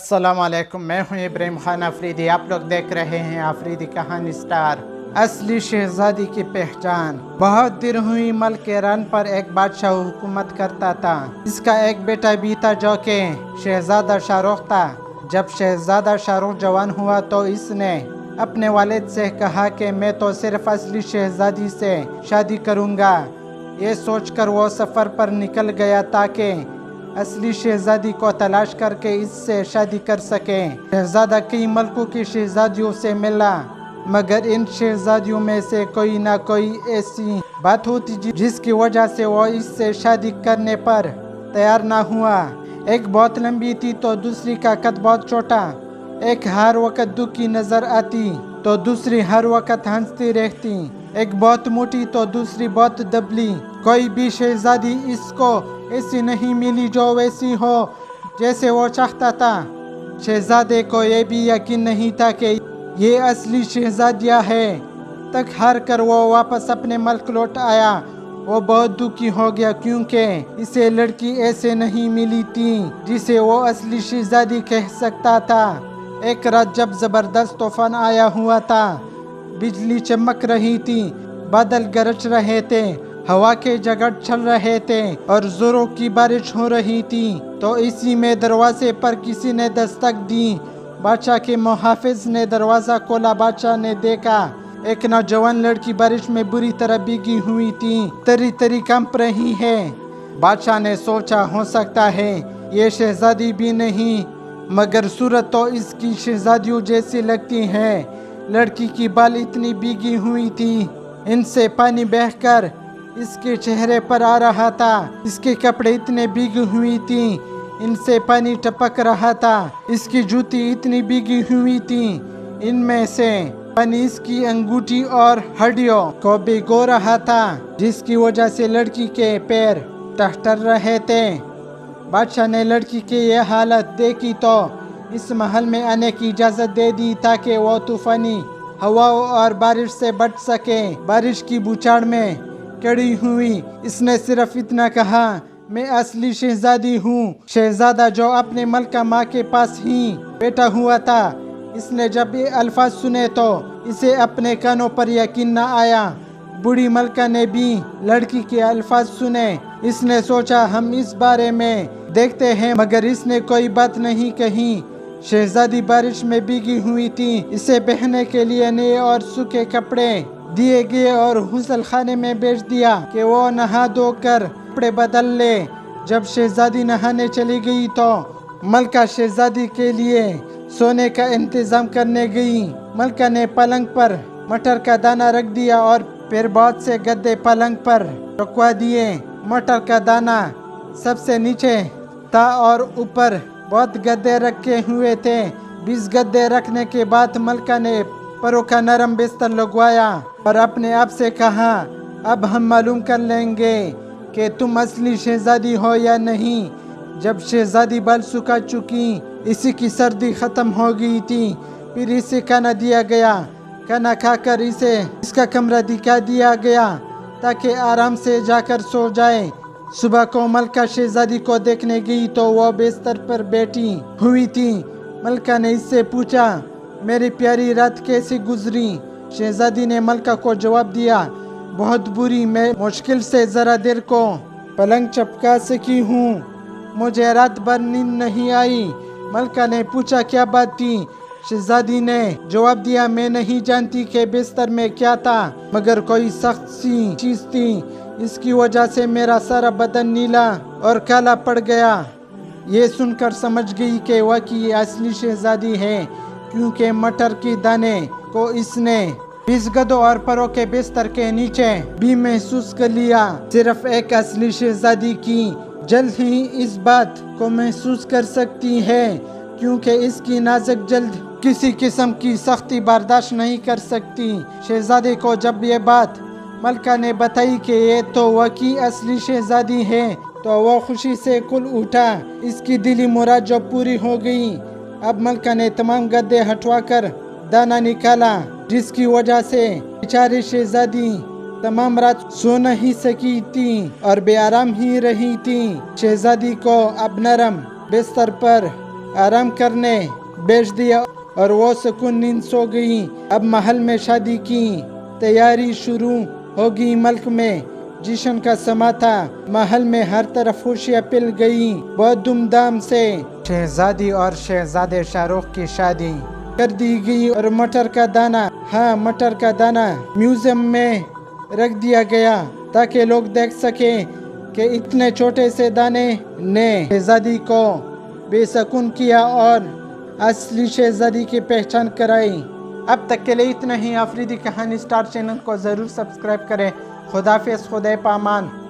अस्सलाम वालेकुम, मैं हूं इब्राहिम खान आफरीदी। आप लोग देख रहे हैं आफरीदी कहानी स्टार। असली शहजादी की पहचान। बहुत देर हुई मल्क ईरान पर एक बादशाह हुकूमत करता था। इसका एक बेटा भी था जो कि शहजादा शाहरुख था। जब शहजादा शाहरुख जवान हुआ तो इसने अपने वालिद से कहा कि मैं तो सिर्फ असली शहजादी से शादी करूंगा। ये सोचकर वो सफ़र पर निकल गया ताकि असली शहजादी को तलाश करके इससे शादी कर सके। शहजादा कई मुल्कों की शहजादियों से मिला, मगर इन शहजादियों में से कोई ना कोई ऐसी बात होती जिसकी वजह से वो इससे शादी करने पर तैयार ना हुआ। एक बहुत लंबी थी तो दूसरी का कद बहुत छोटा। एक हर वक्त दुखी नजर आती तो दूसरी हर वक्त हंसती रहती। एक बहुत मोटी तो दूसरी बहुत दबली। कोई भी शहजादी इसको ऐसी नहीं मिली जो वैसी हो जैसे वो चाहता था। शहजादे को ये भी यकीन नहीं था कि ये असली शहजादियाँ है। तक हार कर वो वापस अपने मुल्क लौट आया। वो बहुत दुखी हो गया क्योंकि इसे लड़की ऐसे नहीं मिली थी जिसे वो असली शहजादी कह सकता था। एक रात जब जबरदस्त तूफान आया हुआ था, बिजली चमक रही थी, बादल गरज रहे थे, हवा के जगड़ चल रहे थे और जोरों की बारिश हो रही थी, तो इसी में दरवाजे पर किसी ने दस्तक दी। बादशाह के मुहाफिज ने दरवाज़ा खोला। बादशाह ने देखा एक नौजवान लड़की बारिश में बुरी तरह भीगी हुई थी, तरी तरी कंप रही है। बादशाह ने सोचा हो सकता है ये शहजादी भी नहीं, मगर सूरत तो इसकी शहजादियों जैसी लगती है। लड़की की बाल इतनी भीगी हुई थी, इनसे पानी बहकर इसके चेहरे पर आ रहा था। इसके कपड़े इतने भीगी हुई थी, इनसे पानी टपक रहा था। इसकी जूती इतनी भीगी हुई थी, इनमें से पानी इसकी अंगूठी और हड्डियों को भिगो रहा था, जिसकी वजह से लड़की के पैर टहटर रहे थे। बादशाह ने लड़की की यह हालत देखी तो इस महल में आने की इजाज़त दे दी ताकि वो तूफानी हवाओं और बारिश से बच सके। बारिश की बौछार में कड़ी हुई इसने सिर्फ इतना कहा, मैं असली शहजादी हूँ। शहजादा जो अपने मलका माँ के पास ही बैठा हुआ था, इसने जब ये अल्फाज सुने तो इसे अपने कानों पर यकीन न आया। बूढ़ी मलका ने भी लड़की के अल्फाज सुने। इसने सोचा हम इस बारे में देखते हैं, मगर इसने कोई बात नहीं कही। शहजादी बारिश में भीगी हुई थी। इसे पहनने के लिए नए और सूखे कपड़े दिए गए और गुसल खाने में भेज दिया कि वो नहा धो कर कपड़े बदल ले। जब शहजादी नहाने चली गई तो मलका शहजादी के लिए सोने का इंतजाम करने गई। मलका ने पलंग पर मटर का दाना रख दिया और फिर बहुत से गद्दे पलंग पर रखवा दिए। मटर का दाना सबसे नीचे था और ऊपर बहुत गद्दे रखे हुए थे। 20 गद्दे रखने के बाद मलका ने परों का नरम बिस्तर लगवाया और अपने आप से कहा, अब हम मालूम कर लेंगे कि तुम असली शहजादी हो या नहीं। जब शहजादी बाल सुखा चुकी, इसी की सर्दी ख़त्म हो गई थी, फिर इसे खाना दिया गया। खाना खाकर इसे इसका कमरा दिखा दिया गया ताकि आराम से जाकर सो जाए। सुबह को मलका शहजादी को देखने गई तो वो बिस्तर पर बैठी हुई थी। मलका ने इससे पूछा, मेरी प्यारी रात कैसी गुजरी? शहजादी ने मलका को जवाब दिया, बहुत बुरी। मैं मुश्किल से ज़रा देर को पलंग चपका सकी हूँ, मुझे रात भर नींद नहीं आई। मलका ने पूछा, क्या बात थी? शहजादी ने जवाब दिया, मैं नहीं जानती कि बिस्तर में क्या था, मगर कोई सख्त सी चीज़ थी। इसकी वजह से मेरा सारा बदन नीला और काला पड़ गया। ये सुनकर समझ गई कि वह की असली शहजादी है, क्योंकि मटर के दाने को इसने 20 गद्दों और परों के बिस्तर के नीचे भी महसूस कर लिया। सिर्फ एक असली शहजादी की जल्द ही इस बात को महसूस कर सकती है, क्योंकि इसकी नाजुक जल्द किसी किस्म की सख्ती बर्दाश्त नहीं कर सकती। शहजादे को जब ये बात मलका ने बताई कि ये तो वह की असली शहजादी है, तो वो खुशी से कुल उठा। इसकी दिली मुराद जो पूरी हो गई। अब मलका ने तमाम गद्दे हटवाकर दाना निकाला, जिसकी वजह से बेचारी शहजादी तमाम रात सो नहीं सकी थी और बेआराम ही रही थी। शहजादी को अब नरम बिस्तर पर आराम करने भेज दिया और वो सुकून नींद सो गई। अब महल में शादी की तैयारी शुरू होगी। मल्क में जश्न का समा था। महल में हर तरफ खुशियाँ पिल गई बहुत धूमधाम से। शहजादी और शहजादे शाहरुख की शादी कर दी गई और मटर का दाना, हाँ मटर का दाना म्यूजियम में रख दिया गया ताकि लोग देख सकें کہ اتنے چھوٹے سے دانے نے شہزادی کو بے سکون کیا اور اصلی شہزادی کی پہچان کرائی۔ اب تک کے لیے اتنا ہی۔ آفریدی کہانی سٹار چینل کو ضرور سبسکرائب کریں۔ خدا حافظ، خدا پامان۔